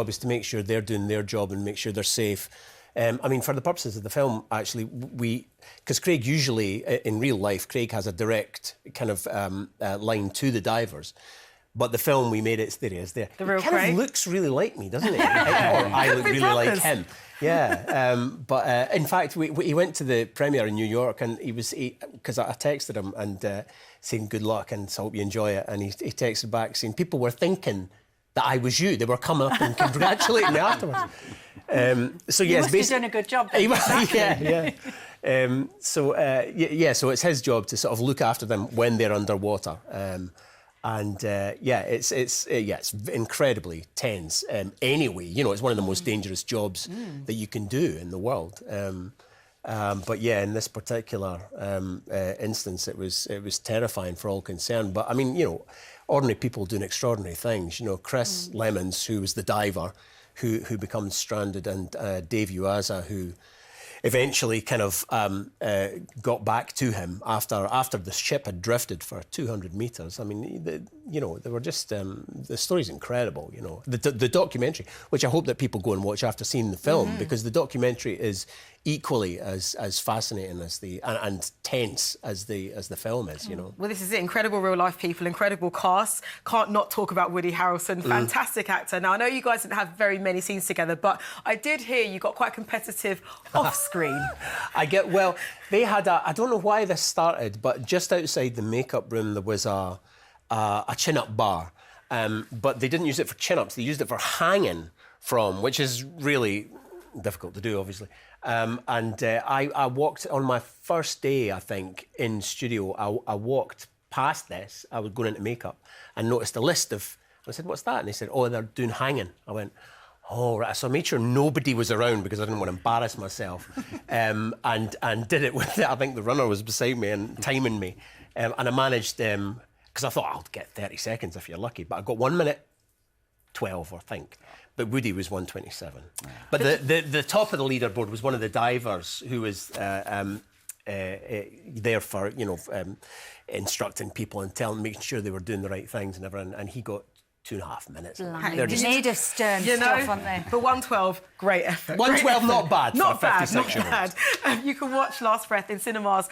job is to make sure they're doing their job and make sure they're safe. I mean, for the purposes of the film, actually, because Craig usually, in real life, Craig has a direct kind of line to the divers. But the film, we made it, there he is there. The real He kind Craig? of looks really like me, doesn't he? Or I look really like him. Yeah. But in fact, he went to the premiere in New York and because I texted him and saying good luck and so I hope you enjoy it. And he texted back saying people were thinking that I was you. They were coming up and congratulating me afterwards. So yes, you must have done a good job. Yeah. So it's his job to sort of look after them when they're underwater. It's incredibly tense. Anyway, you know, it's one of the most dangerous jobs that you can do in the world. But yeah, in this particular instance, it was terrifying for all concerned. But I mean, you know, ordinary people doing extraordinary things. You know, Chris Lemons, who was the diver, who becomes stranded, and Dave Uaza, who eventually kind of got back to him after the ship had drifted for 200 metres. I mean, they were just... the story's incredible, you know. The documentary, which I hope that people go and watch after seeing the film, because the documentary is equally as fascinating as and tense as the film is, you know. Well, this is it. Incredible real-life people, incredible cast. Can't not talk about Woody Harrelson, fantastic actor. Now, I know you guys didn't have very many scenes together, but I did hear you got quite competitive off-screen. Well, they had I don't know why this started, but just outside the makeup room there was a chin-up bar. But they didn't use it for chin-ups, they used it for hanging from, which is really difficult to do, obviously. I walked on my first day, I think, in studio. I walked past this. I was going into makeup and noticed a list of. I said, "What's that?" And they said, "Oh, they're doing hanging." I went, "Oh, right." So I made sure nobody was around because I didn't want to embarrass myself, and did it with. I think the runner was beside me and timing me, and I managed because I thought I'll get 30 seconds if you're lucky, but I got 1 minute 12, I think. But Woody was 1:27. But the top of the leaderboard was one of the divers who was there for, you know, instructing people and making sure they were doing the right things and everything. And he got 2.5 minutes. They need a stern stuff, aren't they? But 1:12, great effort. 1:12, not bad. Not for a bad, 56-year-old. not bad. You can watch Last Breath in cinemas.